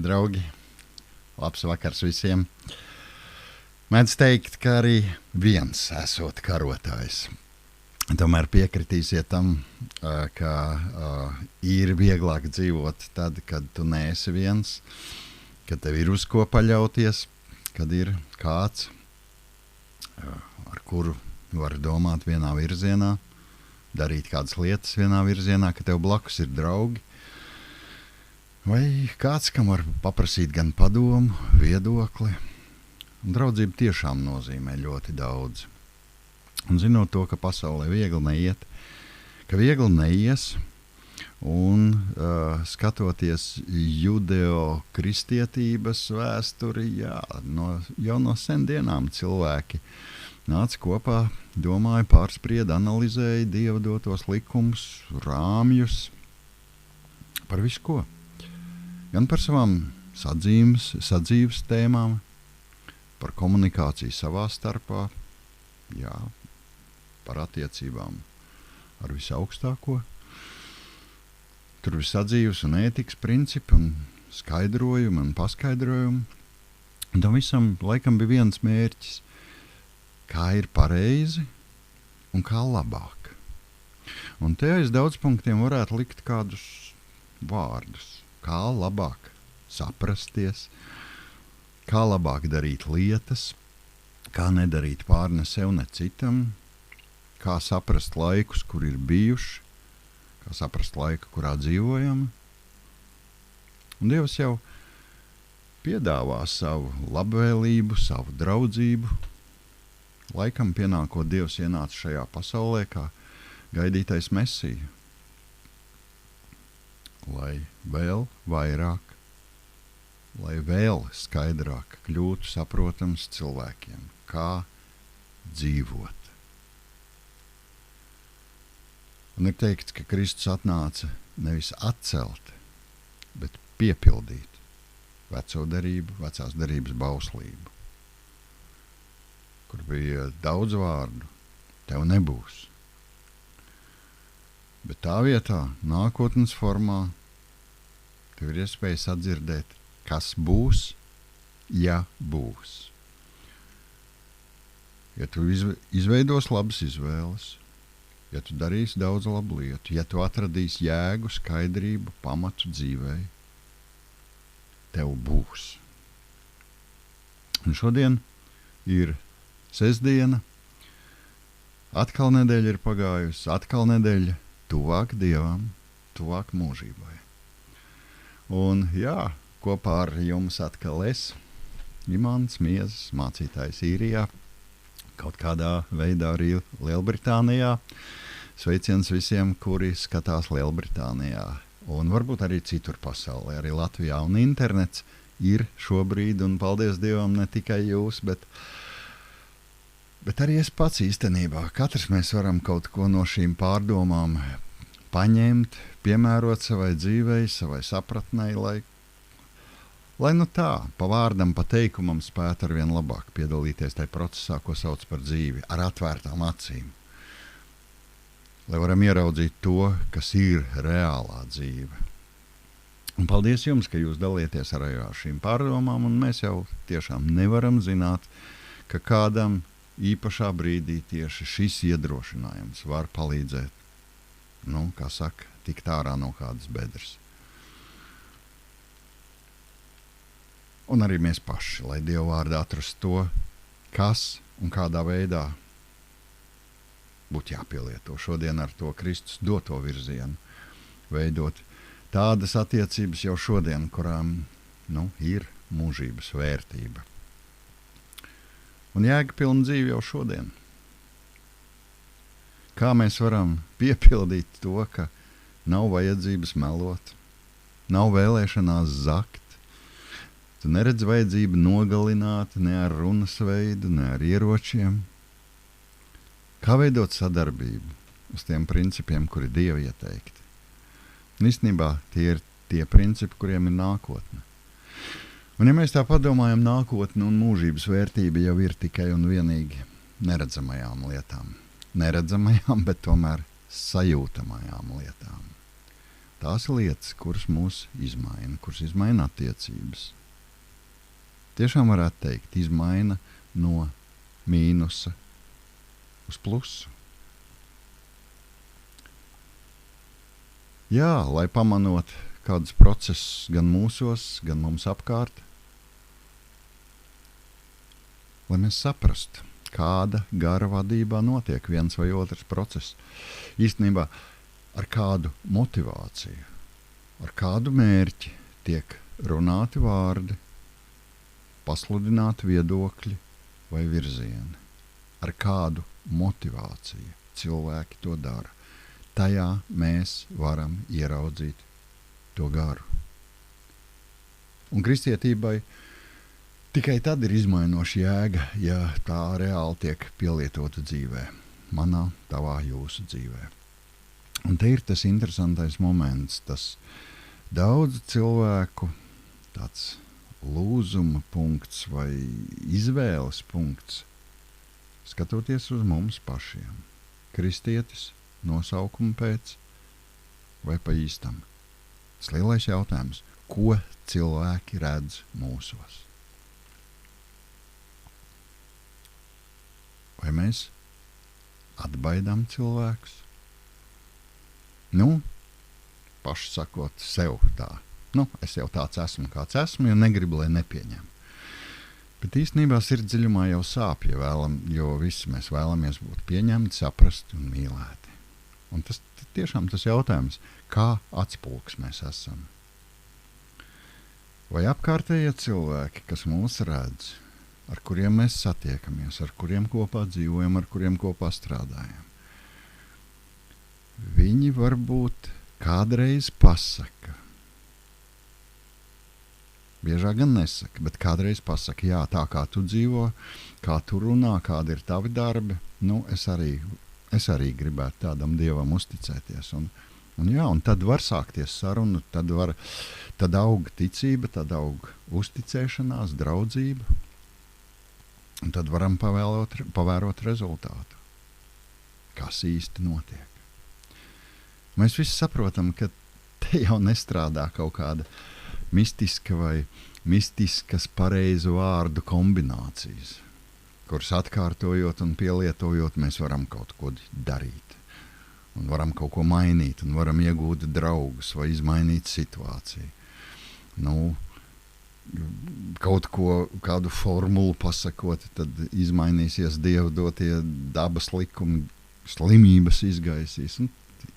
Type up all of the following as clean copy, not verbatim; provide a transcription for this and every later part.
draugi! Labs vakars visiem! Mēdz teikt, ka arī viens esot karotājs. Tomēr piekritīsiet tam, ka ir vieglāk dzīvot tad, kad tu neesi viens, kad tev ir uz ko paļauties, kad ir kāds, ar kuru var domāt vienā virzienā, darīt kādas lietas vienā virzienā, ka tev blakus ir draugi, vai kāds, kam var paprasīt gan padomu, viedokli. Un draudzība tiešām nozīmē ļoti daudz. Un zinot to, ka pasaulē viegli neiet, ka viegli neies, un skatoties judeo-kristietības vēsturi, jau no sendienām cilvēki nāca kopā, domāja, pārsprieda, analizēja Dieva dotos likumus, rāmjus, par visu ko. Gan par savām sadzīves tēmām, par komunikāciju savā starpā, par attiecībām ar visaugstāko. Tur ir sadzīves un ētikas principi un skaidrojumi un paskaidrojumi. Un tam visam laikam bija viens mērķis, kā ir pareizi un kā labāk. Un te aiz daudz punktiem varētu likt kādus vārdus, kā labāk saprasties, kā labāk darīt lietas, kā nedarīt pār ne sev, ne citam, kā saprast laikus, kur ir bijuši, kā saprast laiku, kurā dzīvojam. Un Dievs jau piedāvā savu labvēlību, savu draudzību. Laikam pienākot Dievs ienāca šajā pasaulē kā gaidītais Mesija, lai vēl vairāk, lai vēl skaidrāk kļūtu saprotams cilvēkiem, kā dzīvot. Un ir teikts, ka Kristus atnāca nevis atcelt, bet piepildīt veco derību, vecās derības bauslību, kur bija daudz vārdu, tev nebūs. Bet tā vietā, nākotnes formā, tev ir iespēja sadzirdēt, kas būs, ja būs. Ja tu izveidos labas izvēles, ja tu darīsi daudz labu lietu, ja tu atradīsi jēgu, skaidrību, pamatu dzīvei, tev būs. Un šodien ir sestdiena, atkal nedēļa ir pagājusi, atkal nedēļa tuvāk Dievam, tuvāk mūžībai. Un kopā ar jums atkal es, Imants Miezis, mācītājs Īrijā, kaut kādā veidā arī Lielbritānijā. Sveiciens visiem, kuri skatās Lielbritānijā. Un varbūt arī citur pasaulē, arī Latvijā. Un internets ir šobrīd, un paldies Dievam, ne tikai jūs, bet arī es pats īstenībā. Katrs mēs varam kaut ko no šīm pārdomām paņemt, piemērot savai dzīvei, savai sapratnei, lai nu tā, pa vārdam, pa teikumam spētu arvien labāk piedalīties tajā procesā, ko sauc par dzīvi, ar atvērtām acīm. Lai varam ieraudzīt to, kas ir reālā dzīve. Un paldies jums, ka jūs dalieties ar šīm pārdomām, un mēs jau tiešām nevaram zināt, ka kādam īpašā brīdī tieši šis iedrošinājums var palīdzēt, kā saka, tikt ārā no kādas bedres. Un arī mēs paši, lai Dieva vārdā atrast to, kas un kādā veidā būtu jāpielieto šodien ar to Kristus doto virzienu, veidot tādas attiecības jau šodien, kurām ir mūžības vērtība. Un jēgapilna dzīve jau šodien. Kā mēs varam piepildīt to, ka nav vajadzības melot, nav vēlēšanās zakt, tu neredz vajadzību nogalināt ne ar runas veidu, ne ar ieročiem. Kā veidot sadarbību uz tiem principiem, kuri Dieva ieteikti? Un īstenībā tie ir tie principi, kuriem ir nākotne. Un ja mēs tā padomājam, nākotne un mūžības vērtība jau ir tikai un vienīgi neredzamajām lietām. Neredzamajām, bet tomēr sajūtamajām lietām. tās lietas, kuras mūs izmaina, kuras izmaina attiecības. Tiešām varētu teikt, izmaina no mīnusa uz plusu. Jā, lai pamanot kādus procesus gan mūsos, gan mums apkārt, lai mēs saprastu, kāda gara vadībā notiek viens vai otrs process. Īstenībā ar kādu motivāciju, ar kādu mērķi tiek runāti vārdi, pasludināti viedokļi vai virzieni. Ar kādu motivāciju cilvēki to dara. Tajā mēs varam ieraudzīt to garu. Un kristietībai tikai tad ir izmainoša jēga, ja tā reāli tiek pielietota dzīvē. Manā, tavā, jūsu dzīvē. Un te ir tas interesantais moments, tas daudz cilvēku tāds lūzuma punkts vai izvēles punkts, skatoties uz mums pašiem. Kristietis, nosaukuma pēc vai pa īstam. Tas lielais jautājums, ko cilvēki redz mūsos? Vai mēs atbaidām cilvēkus? Paši sakot sev tā. Es jau tāds esmu, kāds esmu, jo negribu, lai nepieņem. Bet īstenībā sirdsdziļumā jau sāp, jo visi mēs vēlamies būt pieņemti, saprasti un mīlēti. Un tas tiešām tas jautājums, kā atspulgs mēs esam. Vai apkārtējie cilvēki, kas mūs redz, ar kuriem mēs satiekamies, ar kuriem kopā dzīvojam, ar kuriem kopā strādājam. Viņi varbūt kādreiz pasaka, biežāk gan nesaka, bet kādreiz pasaka, jā, tā kā tu dzīvo, kā tu runā, kādi ir tavi darbi, es arī gribētu tādam Dievam uzticēties. Un tad var sākties saruna, tad aug ticība, tad aug uzticēšanās, draudzība. Un tad varam pavērot rezultātu. Kas īsti notiek? Mēs visi saprotam, ka te jau nestrādā kaut kāda mistiska vai mistiskas pareizu vārdu kombinācijas, kuras atkārtojot un pielietojot, mēs varam kaut ko darīt. Un varam kaut ko mainīt, un varam iegūt draugus vai izmainīt situāciju. Kādu formulu pasakot, tad izmainīsies Dieva dotie dabas likumi, slimības izgaisīs. Un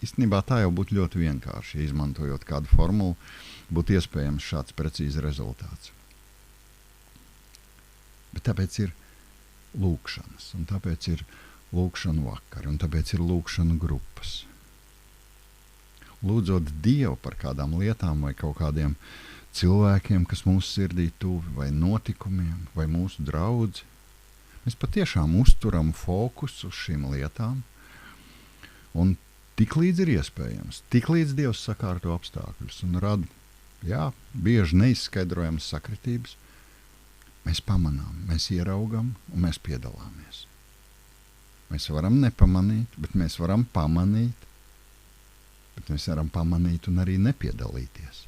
īstenībā tā jau būtu ļoti vienkārši, ja izmantojot kādu formulu, būtu iespējams šāds precīzi rezultāts. Bet tāpēc ir lūkšanas, un tāpēc ir lūkšanu vakari, un tāpēc ir lūkšanu grupas. Lūdzot Dievu par kādām lietām vai kaut kādiem cilvēkiem, kas mūsu sirdī tuvi, vai notikumiem, vai mūsu draudzi, mēs patiešām uzturam fokusu uz šīm lietām, un tiklīdz ir iespējams, tiklīdz Dievs sakārto apstākļus un rada, bieži neizskaidrojamas sakritības, mēs pamanām, mēs ieraugam un mēs piedalāmies. Mēs varam nepamanīt, bet mēs varam pamanīt, bet mēs varam pamanīt un arī nepiedalīties.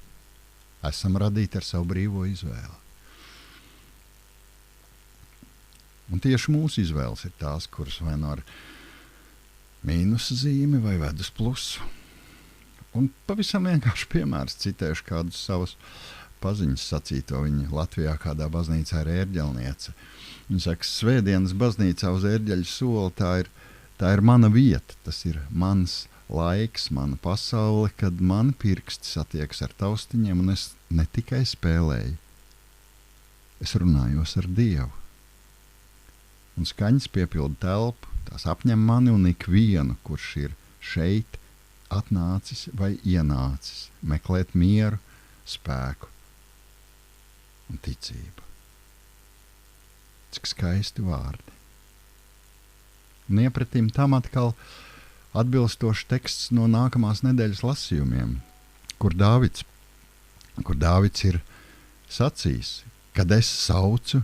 Esam radīti ar savu brīvo izvēli. Un tieši mūsu izvēles ir tās, kuras vai no ar mīnusa zīmi vai ved uz plusu. Un pavisam vienkārši piemērs, citēšu kādus savus paziņas sacīto. Viņa Latvijā kādā baznīcā ir ērģelniece. Viņa saka, svētdienas baznīcā uz ērģeļu soli, tā ir mana vieta, tas ir mans laiks, mana pasaule, kad man pirksti satiekas ar taustiņiem, un es ne tikai spēlēju, es runājos ar Dievu. Un skaņas piepilda telpu, tās apņem mani un ikvienu, kurš ir šeit atnācis vai ienācis, meklēt mieru, spēku un ticību. Cik skaisti vārdi. Un iepratīm tam atkal atbilstošs teksts no nākamās nedēļas lasījumiem, kur Dāvids ir sacījis, kad es saucu,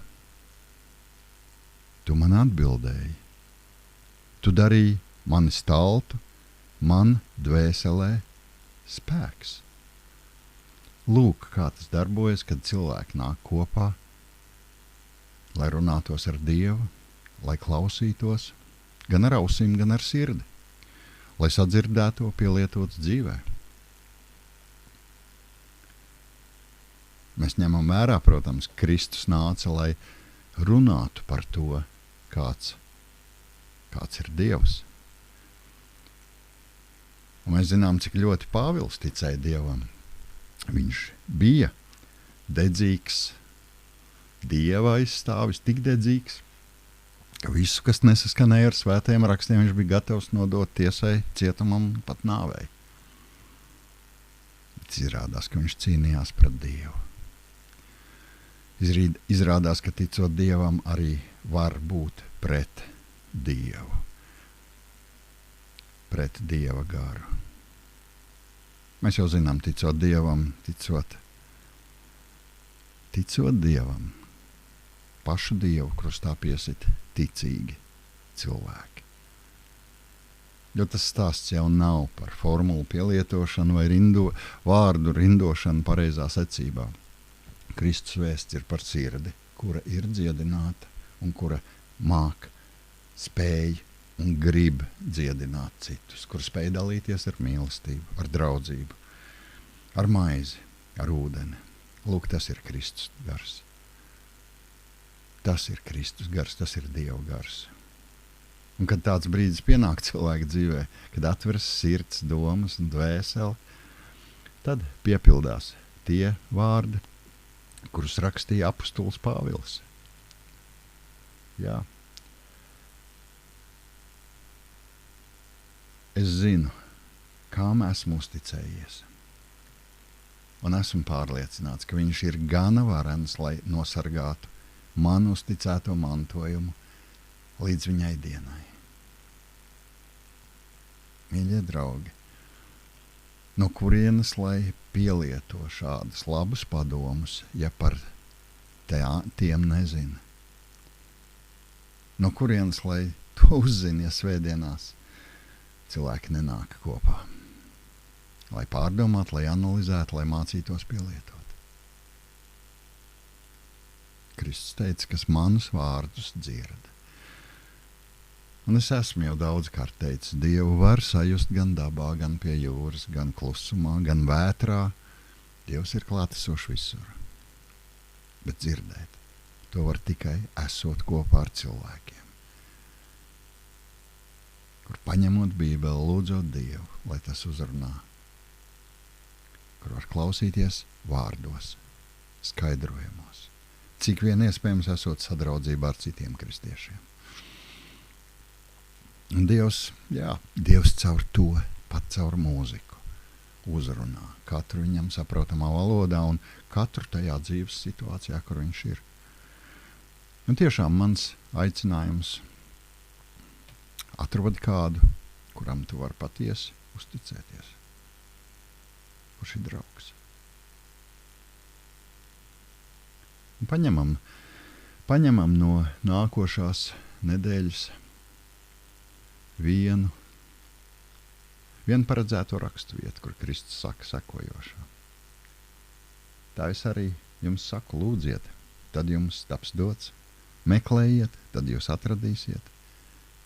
tu man atbildēji. Tu darīji mani staltu, man dvēselē spēks. Lūk, kā tas darbojas, kad cilvēki nāk kopā, lai runātos ar Dievu, lai klausītos, gan ar ausīm, gan ar sirdi, lai sadzirdēto pielietots dzīvē. Mēs ņemam vērā, protams, Kristus nāca, lai runātu par to, kāds ir Dievs. Un mēs zinām, cik ļoti Pāvils ticēja Dievam. Viņš bija dedzīgs, Dieva aizstāvis, tik dedzīgs, ka visu, kas nesaskanēja ar svētajiem rakstiem, viņš bija gatavs nodot tiesai, cietumam, pat nāvei. Izrādās, ka viņš cīnījās pret Dievu. Izrādās, ka ticot Dievam arī var būt pret Dievu. Pret Dieva garu. Mēs jau zinām, ticot Dievam, pašu Dievu krustā piesit ticīgi cilvēki. Jo tas stāsts jau nav par formulu pielietošanu vai vārdu rindošanu pareizā secībā. Kristus vēsts ir par sirdi, kura ir dziedināta un kura māk, spēj un grib dziedināt citus, kur spēj dalīties ar mīlestību, ar draudzību, ar maizi, ar ūdeni. Lūk, tas ir Kristus gars. Tas ir Kristus gars, tas ir Dieva gars. Un kad tāds brīdis pienāk cilvēka dzīvē, kad atveras sirds, domas un dvēseli, tad piepildās tie vārdi, kurus rakstīja apustulis Pāvils. Jā. Es zinu, kam esmu uzticējies. Un esmu pārliecināts, ka viņš ir gana varens, lai nosargātu man uzticēto mantojumu līdz viņai dienai. Mīļie draugi, no kurienes lai pielieto šādus labus padomus, ja par tiem nezina? No kurienes lai to uzzina, ja svētdienās cilvēki nenāk kopā? Lai pārdomātu, lai analizētu, lai mācītos pielietot. Kristus teica, kas manus vārdus dzird. Un es esmu jau daudzkārt teicis, Dievu var sajust gan dabā, gan pie jūras, gan klusumā, gan vētrā. Dievs ir klātesošs visur. Bet dzirdēt, to var tikai esot kopā ar cilvēkiem. Kur paņemot Bībeli, lūdzot Dievu, lai tas uzrunā. Kur var klausīties vārdos, skaidrojumos. Cik vien iespējams esot sadraudzībā ar citiem kristiešiem. Un Dievs caur to, pat caur mūziku, uzrunā katru viņam saprotamā valodā un katru tajā dzīves situācijā, kur viņš ir. Un tiešām mans aicinājums atrod kādu, kuram tu vari patiesi uzticēties. Kurš ir draugs. Un paņemam no nākošās nedēļas vienu paredzēto rakstu vietu, kur Kristus saka sekojošo. Tā es arī jums saku, lūdziet, tad jums taps dots, meklējiet, tad jūs atradīsiet,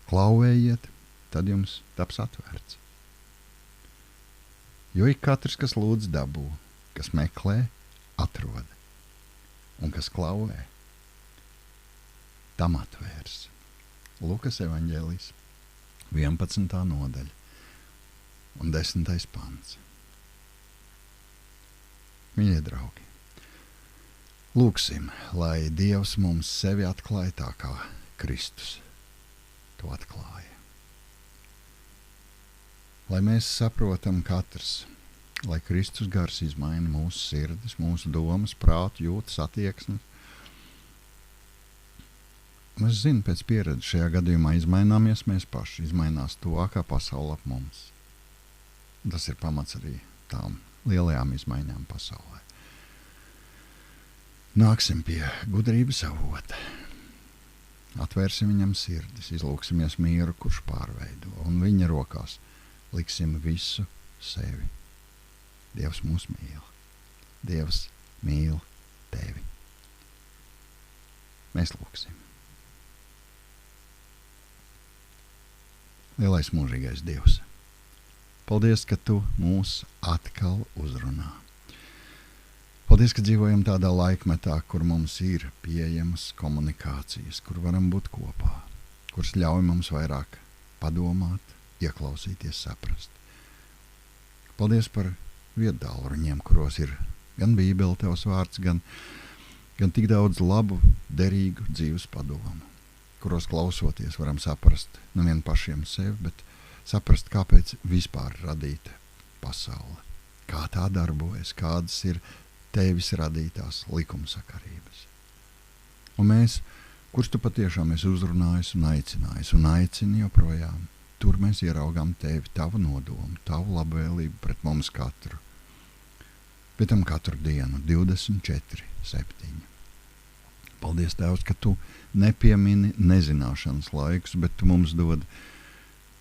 klauvējiet, tad jums taps atvērts. Jo ik katrs, kas lūdz, dabū, kas meklē, atrod, un kas klauvē, tam atvērs. Lukas evaņģēlijs, 11. nodaļa un 10. pants. Mīļie draugi, lūksim, lai Dievs mums sevi atklāja tā, kā Kristus to atklāja. Lai mēs saprotam katrs, lai Kristus gars izmaina mūsu sirdis, mūsu domas, prātu, jūtas, attieksmes. Un es zinu, pēc pieredzes šajā gadījumā izmaināmies mēs paši, izmainās tuvākā pasaule ap mums. Un tas ir pamats arī tām lielajām izmaiņām pasaulē. Nāksim pie gudrības avota. Atvērsim viņam sirdis, izlūksimies mieru, kurš pārveido, un viņa rokās liksim visu sevi. Dievs mūs mīl. Dievs mīl tevi. Mēs lūksim. Lielais mūžīgais Dievs, paldies, ka tu mūs atkal uzrunā. Paldies, ka dzīvojam tādā laikmetā, kur mums ir pieejamas komunikācijas, kur varam būt kopā, kuras ļauj mums vairāk padomāt, ieklausīties, saprast. Paldies par viedtālruņiem, kuros ir gan Bībele, tavs vārds, gan tik daudz labu, derīgu dzīves padomu, kuros klausoties varam saprast nevien pašiem sevi, bet saprast, kāpēc vispār radīta pasaule, kā tā darbojas, kādas ir tevis radītās likumsakarības. Un mēs, kurš tu patiešām esi uzrunājis un aicinājis un aicini joprojām, tur mēs ieraugām tevi, tavu nodomu, tavu labvēlību pret mums katru. Pēc tam katru dienu, 24/7. Paldies, Tēvs, ka tu nepiemini nezināšanas laikus, bet tu mums dod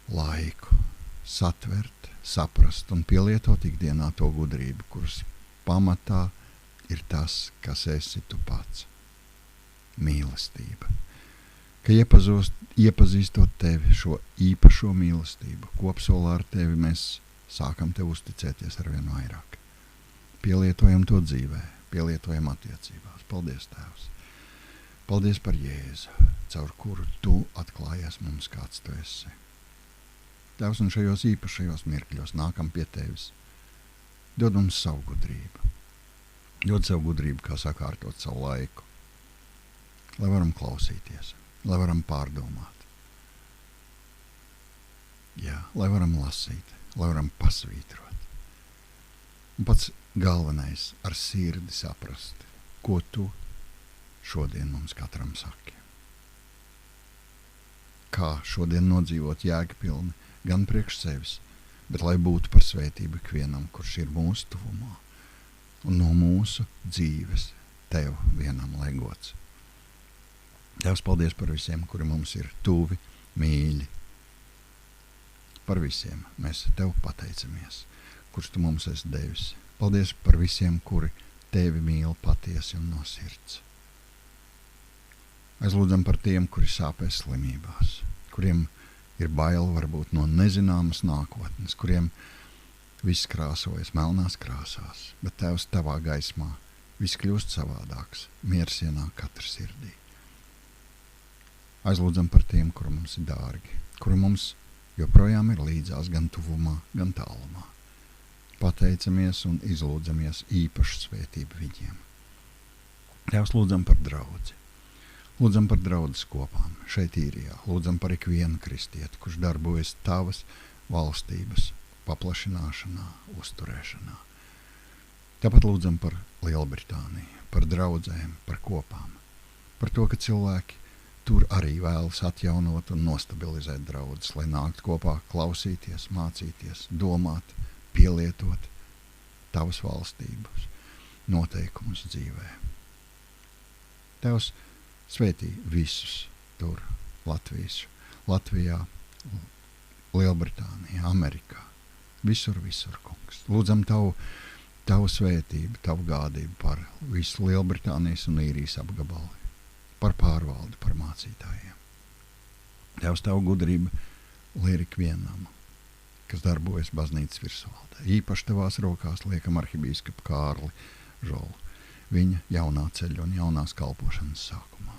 laiku satvert, saprast un pielietot ikdienā to gudrību, kuras pamatā ir tas, kas esi tu pats. Mīlestība. Ka iepazīstot tevi, šo īpašo mīlestību, kopsolā ar tevi mēs sākam tev uzticēties arvien vairāk. Pielietojam to dzīvē, pielietojam attiecībās. Paldies, Tēvs. Paldies par Jēzu, caur kuru tu atklājies mums, kāds tu esi. Tēvs, un šajos īpašajos mirkļos nākam pie tevis. Dod mums savu gudrību. Dod savu gudrību, kā sakārtot savu laiku. Lai varam klausīties, lai varam pārdomāt. Jā, lai varam lasīt, lai varam pasvītrot. Un pats galvenais ar sirdi saprast, ko tu šodien mums katram saki. Kā šodien nodzīvot jēgpilni gan priekš sevis, bet lai būtu par svētību ikvienam, kurš ir mūsu tuvumā, un no mūsu dzīves tev vienam lai gods. Tēvs, paldies par visiem, kuri mums ir tuvi, mīļi. Par visiem mēs tev pateicamies, kurš tu mums esi devis. Paldies par visiem, kuri tevi mīl patiesi un no sirds. Aizlūdzam par tiem, kuri sāpēs slimībās, kuriem ir bail varbūt no nezināmas nākotnes, kuriem viss krāsojas melnās krāsās, bet Tēvs, tavā gaismā viss kļūst savādāks, miers ienāk katra sirdī. Aizlūdzam par tiem, kuri mums ir dārgi, kuri mums joprojām ir līdzās gan tuvumā, gan tālumā. Pateicamies un izlūdzamies īpašu svētību viņiem. Tēvs, lūdzam par draudzi. Lūdzam par draudzes kopām šeit Īrijā. Lūdzam par ikvienu kristieti, kurš darbojas tavas valstības paplašināšanā, uzturēšanā. Tāpat lūdzam par Lielbritāniju, par draudzēm, par kopām, par to, ka cilvēki tur arī vēlas atjaunot un nostabilizēt draudzes, lai nāktu kopā klausīties, mācīties, domāt, pielietot tavas valstības noteikumus dzīvē. Tevs svētī visus tur Latvijā, Lielbritānijā, Amerikā. Visur, kungs. Lūdzam tavu svētību, tavu gādību par visu Lielbritānijas un Īrijas apgabalu, par pārvaldi, par mācītājiem. Tevs, tavu gudrību liek ikvienam, kas darbojas baznīcas virsvaldē. Īpaši tavās rokās liekam arhibīskapu Kārli Žolu, viņa jaunā ceļa un jaunās kalpošanas sākumā.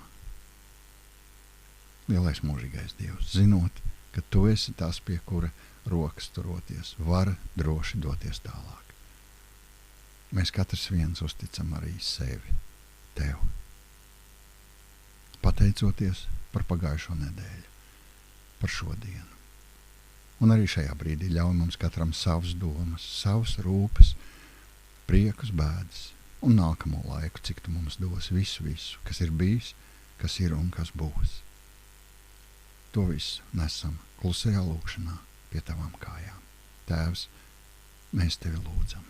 Lielais mūžīgais Dievs, zinot, ka tu esi tas, pie kura rokas turoties, var droši doties tālāk. Mēs katrs viens uzticam arī sevi, tev. Pateicoties par pagājušo nedēļu, par šodienu. Un arī šajā brīdī ļauj mums katram savas domas, savas rūpes, priekus, bēdas un nākamo laiku, cik tu mums dos visu, kas ir bijis, kas ir un kas būs. To visu nesam klusajā lūkšanā pie tavām kājām. Tēvs, mēs tevi lūdzam.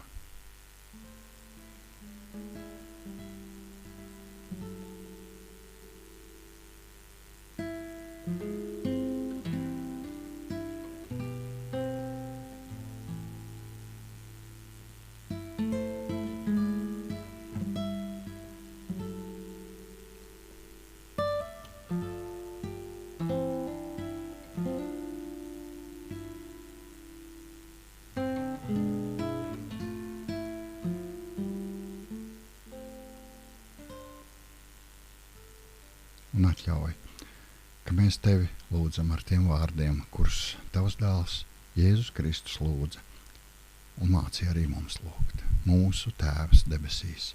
un atļauj, ka mēs tevi lūdzam ar tiem vārdiem, kurus tavs dēls Jēzus Kristus lūdza, un mācīja arī mums lūgt. Mūsu Tēvs debesīs,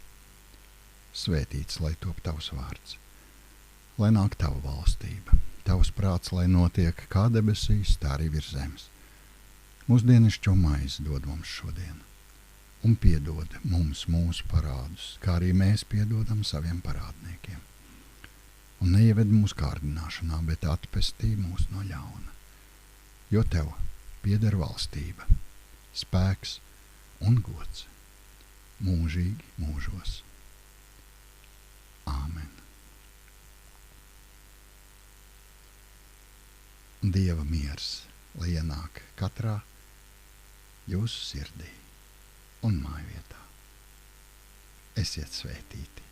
svētīts lai top tavs vārds, lai nāk tava valstība, tavs prāts, lai notiek kā debesīs, tā arī virs zemes. Mūsu dienascho maizi dod mums šodien, un piedod mums mūsu parādus, kā arī mēs piedodam saviem parādniekiem. Un neieved mūsu kārdināšanā, bet atpestī mūs no ļauna. Jo tev pieder valstība, spēks un gods mūžīgi mūžos. Āmen. Dieva miers, lai ienāk katrā jūsu sirdī un mājvietā. Esiet svētīti!